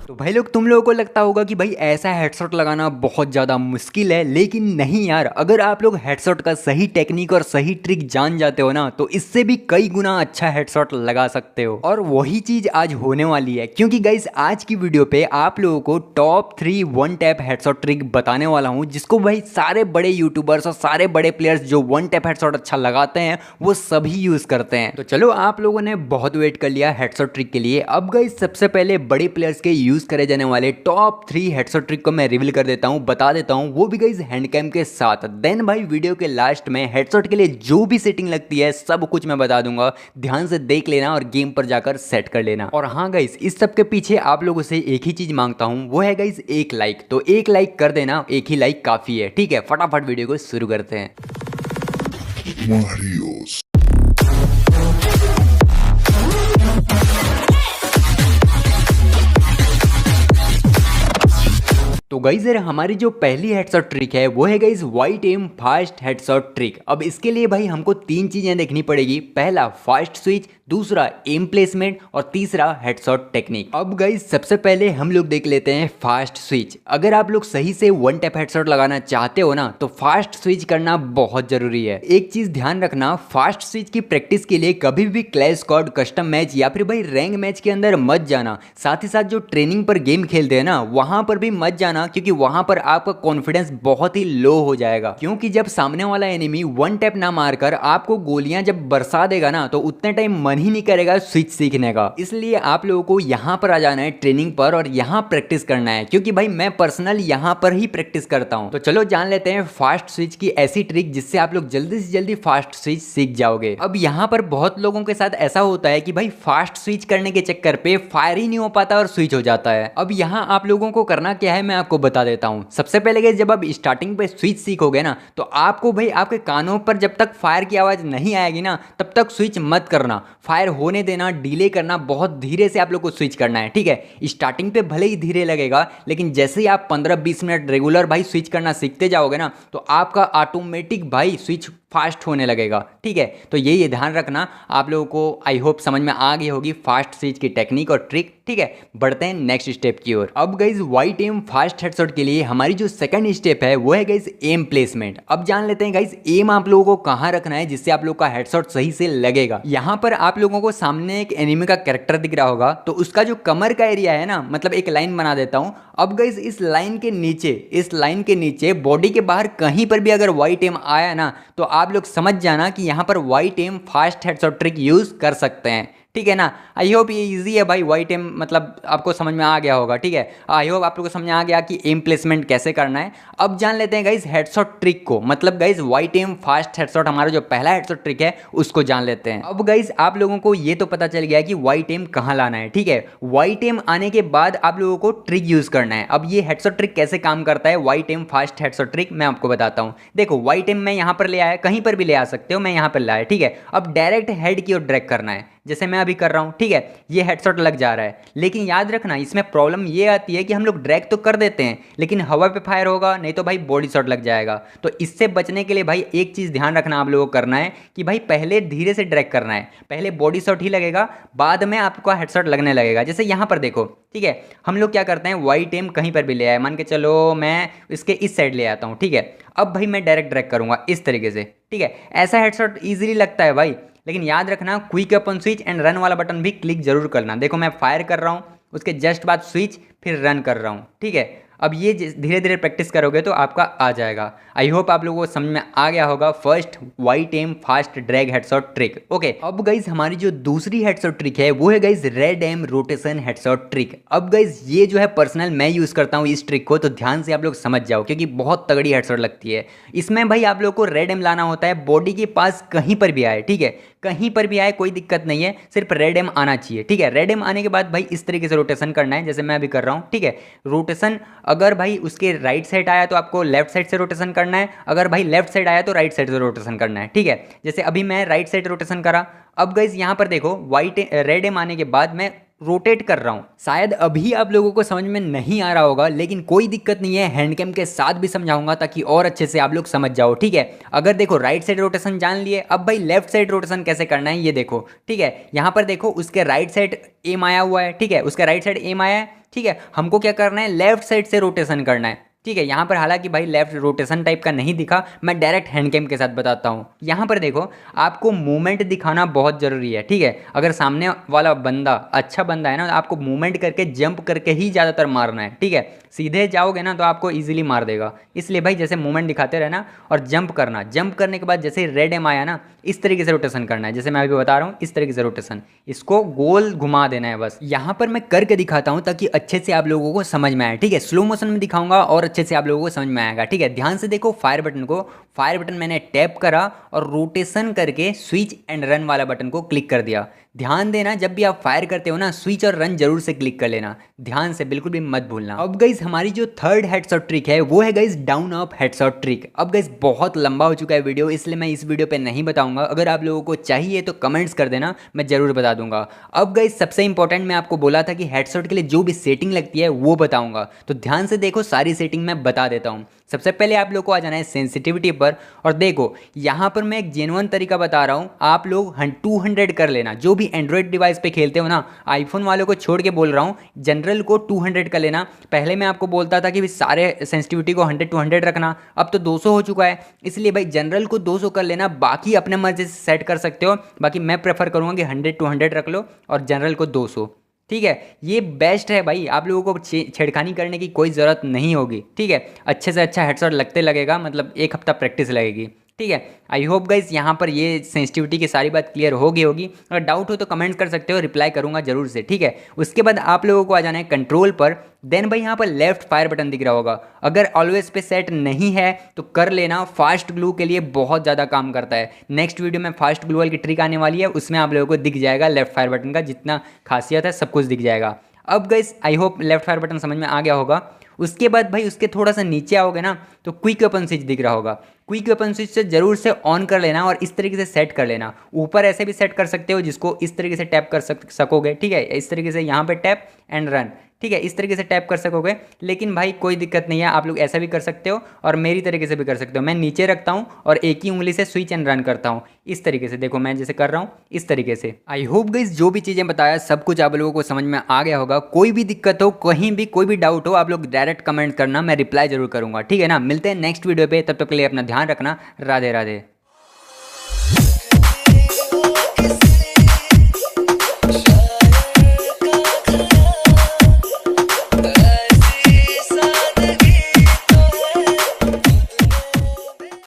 तो भाई लोग, तुम लोगों को लगता होगा कि भाई ऐसा हेडशॉट लगाना बहुत ज़्यादा मुश्किल है, लेकिन नहीं यार। अगर आप लोग हेडशॉट का सही टेक्निक और सही ट्रिक जान जाते हो ना, तो इससे भी कई गुना अच्छा हेडशॉट लगा सकते हो। और वही चीज़ आज होने वाली है, क्योंकि गाइस आज की वीडियो पे आप लोगों को top 3 one tap headshot trick बताने वाला हूँ, जिसको भाई सारे बड़े यूट्यूबर्स और सारे बड़े प्लेयर्स जो वन टैप हेडशॉट अच्छा लगाते हैं वो सभी यूज़ करते हैं। तो चलो, आप लोगों ने बहुत वेट कर लिया हेडशॉट ट्रिक के लिए। अब गाइस सबसे पहले बड़े प्लेयर्स के यूज़ करे जाने वाले टॉप 3 हेडशॉट ट्रिक को मैं रिवील कर देता हूं, बता देता हूं, वो भी गाइस हैंड कैम के साथ। देन भाई वीडियो के लास्ट में हेडशॉट के लिए जो भी सेटिंग लगती है सब कुछ मैं बता दूंगा, ध्यान से देख लेना और गेम पर जाकर सेट कर लेना। और हाँ गाइस, इस सब के पीछे आप लोगों से एक ही चीज मांगता हूं, वो है गाइस एक लाइक। तो एक लाइक कर देना, एक ही लाइक काफी है, ठीक है। फटाफट वीडियो को शुरू करते हैं। तो गाइस यार, हमारी जो पहली हेडशॉट ट्रिक है वो है guys white aim fast headshot trick. अब इसके लिए भाई हमको 3 चीजें देखनी पड़ेगी। पहला फास्ट स्विच, दूसरा एम प्लेसमेंट और तीसरा हेडशॉट टेक्निक। अब गाइस सबसे पहले हम लोग देख लेते हैं फास्ट स्विच। अगर आप लोग सही से वन टैप हेडशॉट लगाना चाहते हो ना, तो फास्ट स्विच करना बहुत जरूरी है। एक चीज ध्यान रखना, फास्ट स्विच की प्रैक्टिस के लिए कभी भी क्लैश स्क्वाड, कस्टम मैच या फिर भाई रैंक मैच के अंदर मत जाना। साथ ही साथ जो ट्रेनिंग पर गेम खेलते हैं ना, वहां पर भी मत जाना, क्योंकि वहां पर आपका कॉन्फिडेंस बहुत ही लो हो जाएगा। क्योंकि जब सामने वाला एनिमी वन टैप ना मारकर आपको गोलियां जब बरसा देगा ना, तो उतने टाइम मन ही नहीं करेगा स्विच सीखने का। इसलिए आप लोगों को यहां पर आ जाना है ट्रेनिंग पर और यहां प्रैक्टिस करना है, क्योंकि भाई मैं पर्सनल यहां पर ही प्रैक्टिस करता हूं। तो चलो जान लेते हैं फास्ट स्विच की ऐसी ट्रिक जिससे आप लोग जल्दी से जल्दी फास्ट स्विच सीख जाओगे। अब यहां पर बहुत लोगों के साथ ऐसा होता है कि भाई फास्ट स्विच करने के चक्कर पे फायर ही नहीं हो पाता और स्विच हो जाता है। अब यहां आप लोगों को करना क्या है, मैं आपको बता देता हूं। सबसे पहले गाइस, जब आप स्टार्टिंग पे स्विच सीखोगे ना, तो आपको भाई आपके कानों पर जब तक फायर की आवाज नहीं आएगी ना, तब तक स्विच मत करना। फायर होने देना, डिले करना, बहुत धीरे से आप लोग को स्विच करना है, ठीक है। स्टार्टिंग पे भले ही धीरे लगेगा, लेकिन जैसे ही आप 15-20 मिनट रेगुलर भाई स्विच करना सीखते जाओगे ना, तो आपका ऑटोमेटिक भाई स्विच फास्ट होने लगेगा, ठीक है। तो ये ध्यान रखना। आप लोगों को आई होप समझ में आ गई होगी फास्ट स्विच की टेक्निक और ट्रिक, ठीक है। बढ़ते हैं नेक्स्ट स्टेप की ओर। अब guys white aim fast headshot के लिए हमारी जो सेकंड स्टेप है वो है गाइस एम प्लेसमेंट। अब जान लेते हैं गाइस एम आप लोगों को कहां रखना है जिससे आप लोग का हेडशॉट सही से लगेगा। यहां पर आप लोगों को सामने एक एनिमी का कैरेक्टर दिख रहा होगा, तो उसका जो कमर का एरिया है ना, मतलब एक लाइन बना देता हूं। अब गाइस इस लाइन के नीचे बॉडी के बाहर कहीं पर भी अगर वाइट एम आया ना, तो आप लोग समझ जाना कि यहां पर white aim fast headshot trick use कर सकते हैं, ठीक है ना। आई होप ये इजी है भाई। वाइट एम मतलब आपको समझ में आ गया होगा, ठीक है। आई होप आप लोगों को समझ में आ गया कि एम प्लेसमेंट कैसे करना है। अब जान लेते हैं गाइस हेडशॉट ट्रिक को, मतलब guys white aim fast headshot हमारा जो पहला हेडशॉट ट्रिक है उसको जान लेते हैं। अब गाइस आप लोगों को ये तो पता चल गया कि वाइट एम कहाँ लाना है, ठीक है। वाइट एम आने के बाद आप लोगों को ट्रिक यूज करना है। अब ये हेडशॉट ट्रिक कैसे काम करता है, white aim fast headshot trick मैं आपको बताता हूँ। देखो, वाइट एम मैं यहाँ पर ले आया, कहीं पर भी ले आ सकते हो, मैं यहाँ पर लाया, ठीक है। अब डायरेक्ट हेड की ओर ड्रैग करना है, जैसे मैं अभी कर रहा हूं, ठीक है। ये हेडशॉट लग जा रहा है, लेकिन याद रखना इसमें प्रॉब्लम ये आती है कि हम लोग ड्रैग तो कर देते हैं, लेकिन हवा पे फायर होगा, नहीं तो भाई बॉडी शॉट लग जाएगा। तो इससे बचने के लिए भाई एक चीज़ ध्यान रखना आप लोगों को करना है कि भाई पहले धीरे से ड्रैग करना है। पहले बॉडी शॉट ही लगेगा, बाद में आपका हेडशॉट लगने लगेगा। जैसे यहाँ पर देखो, ठीक है। हम लोग क्या करते हैं, वाइट एम कहीं पर भी ले आए, मान के चलो मैं इसके इस साइड ले आता हूँ, ठीक है। अब भाई मैं डायरेक्ट ड्रैग करूँगा इस तरीके से, ठीक है। ऐसा हेडशॉट ईजिली लगता है भाई, लेकिन याद रखना quick upon switch and run वाला बटन भी क्लिक जरूर करना। देखो मैं फायर कर रहा हूँ, उसके जस्ट बाद स्विच, फिर रन कर रहा हूँ, ठीक है। अब ये धीरे धीरे प्रैक्टिस करोगे तो आपका आ जाएगा। आई होप आप लोगों को समझ में आ गया होगा first white aim fast drag headshot trick, okay. अब गाइज हमारी जो दूसरी हेडशॉट ट्रिक है वो है guys red aim rotation headshot trick. अब गाइज ये जो है पर्सनल मैं यूज करता हूँ इस ट्रिक को, तो ध्यान से आप लोग समझ जाओ, क्योंकि बहुत तगड़ी हेडशॉट लगती है। इसमें भाई आप लोग को रेड एम लाना होता है, बॉडी के पास कहीं पर भी आए, ठीक है, कहीं पर भी आए कोई दिक्कत नहीं है, सिर्फ रेड एम आना चाहिए, ठीक है। रेड एम आने के बाद भाई इस तरीके से रोटेशन करना है, जैसे मैं अभी कर रहा हूँ, ठीक है। रोटेशन अगर भाई उसके राइट साइड आया तो आपको लेफ्ट साइड से रोटेशन करना है, अगर भाई लेफ्ट साइड आया तो राइट साइड से रोटेशन करना है, ठीक है। जैसे अभी मैं राइट साइड रोटेशन करा। अब गाइस यहाँ पर देखो, वाइट रेड एम आने के बाद मैं रोटेट कर रहा हूँ। शायद अभी आप लोगों को समझ में नहीं आ रहा होगा, लेकिन कोई दिक्कत नहीं है, हैंडकैम के साथ भी समझाऊंगा ताकि और अच्छे से आप लोग समझ जाओ, ठीक है। अगर देखो राइट साइड रोटेशन जान लिए, अब भाई लेफ्ट साइड रोटेशन कैसे करना है ये देखो, ठीक है। यहाँ पर देखो उसके राइट साइड एम आया हुआ है, ठीक है, उसका राइट साइड एम आया है, ठीक है। हमको क्या करना है, लेफ्ट साइड से रोटेशन करना है, ठीक है। यहाँ पर हालांकि भाई लेफ्ट रोटेशन टाइप का नहीं दिखा, मैं डायरेक्ट हैंडकैम के साथ बताता हूँ। यहाँ पर देखो आपको मूवमेंट दिखाना बहुत ज़रूरी है, ठीक है। अगर सामने वाला बंदा अच्छा बंदा है ना, आपको मूवमेंट करके जंप करके ही ज़्यादातर मारना है, ठीक है। सीधे जाओगे ना तो आपको ईजिली मार देगा, इसलिए भाई जैसे मूवमेंट दिखाते रहना और जंप करना। जंप करने के बाद जैसे रेड एम आया ना, इस तरीके से रोटेशन करना है, जैसे मैं अभी बता रहा हूँ इस तरीके से रोटेशन, इसको गोल घुमा देना है बस। यहाँ पर मैं करके दिखाता हूँ ताकि अच्छे से आप लोगों को समझ में आए, ठीक है। स्लो मोशन में दिखाऊंगा और अच्छे से आप लोगों को समझ में आएगा, ठीक है। ध्यान से देखो फायर बटन को, फायर बटन मैंने टैप करा और रोटेशन करके स्विच एंड रन वाला बटन को क्लिक कर दिया। ध्यान देना जब भी आप फायर करते हो ना, स्विच और रन जरूर से क्लिक कर लेना, ध्यान से बिल्कुल भी मत भूलना। अब गाइस हमारी जो थर्ड हेडशॉट ट्रिक है वो है guys down up headshot trick. अब गाइस बहुत लंबा हो चुका है वीडियो, इसलिए मैं इस वीडियो पे नहीं बताऊंगा। अगर आप लोगों को चाहिए तो कमेंट्स कर देना, मैं जरूर बता दूंगा। अब गाइस सबसे इंपॉर्टेंट मैं आपको बोला था कि हेडशॉट के लिए जो भी सेटिंग लगती है वो बताऊंगा, तो ध्यान से देखो सारी सेटिंग मैं बता देता हूँ। सबसे पहले आप लोग को आ जाना है सेंसिटिविटी पर, और देखो यहाँ पर मैं एक जेन्युइन तरीका बता रहा हूँ, आप लोग 200 कर लेना। जो भी एंड्रॉयड डिवाइस पे खेलते हो ना, आईफोन वालों को छोड़ के बोल रहा हूँ, जनरल को 200 कर लेना। पहले मैं आपको बोलता था कि सारे सेंसिटिविटी को 100-200 रखना, अब तो 200 हो चुका है, इसलिए भाई जनरल को 200 कर लेना, बाकी अपने मर्जी से सेट कर सकते हो। बाकी मैं प्रेफर करूँगा कि 100-200 रख लो और जनरल को 200, ठीक है। ये बेस्ट है भाई, आप लोगों को छेड़खानी करने की कोई ज़रूरत नहीं होगी, ठीक है। अच्छे से अच्छा हेडशॉट लगते लगेगा, मतलब एक हफ्ता प्रैक्टिस लगेगी, ठीक है। आई होप गाइस यहाँ पर ये सेंसिटिविटी की सारी बात क्लियर होगी। अगर डाउट हो तो कमेंट कर सकते हो, रिप्लाई करूँगा जरूर से, ठीक है। उसके बाद आप लोगों को आ जाना है कंट्रोल पर, देन भाई यहाँ पर लेफ्ट फायर बटन दिख रहा होगा। अगर ऑलवेज पे सेट नहीं है तो कर लेना, फास्ट ग्लू के लिए बहुत ज़्यादा काम करता है। नेक्स्ट वीडियो में फास्ट ग्लू वाली की ट्रिक आने वाली है, उसमें आप लोगों को दिख जाएगा लेफ्ट फायर बटन का जितना खासियत है, सब कुछ दिख जाएगा। अब guys I hope left fire button समझ में आ गया होगा। उसके बाद भाई उसके थोड़ा सा नीचे आओगे ना तो क्विक वेपन स्विच दिख रहा होगा। क्विक वेपन स्विच से जरूर से ऑन कर लेना और इस तरीके से सेट कर लेना। ऊपर ऐसे भी सेट कर सकते हो जिसको इस तरीके से टैप कर सकोगे, ठीक है। इस तरीके से यहाँ पे टैप एंड रन, ठीक है, इस तरीके से टैप कर सकोगे। लेकिन भाई कोई दिक्कत नहीं है, आप लोग ऐसा भी कर सकते हो और मेरी तरीके से भी कर सकते हो। मैं नीचे रखता हूँ और एक ही उंगली से स्विच एंड रन करता हूँ, इस तरीके से। देखो मैं जैसे कर रहा हूँ इस तरीके से। आई होप गाइस जो भी चीज़ें बताया सब कुछ आप लोगों को समझ में आ गया होगा। कोई भी दिक्कत हो, कहीं भी कोई भी डाउट हो, आप लोग डायरेक्ट कमेंट करना, मैं रिप्लाई जरूर करूँगा, ठीक है ना। मिलते हैं नेक्स्ट वीडियो पे, तब तक के लिए अपना ध्यान रखना। राधे राधे।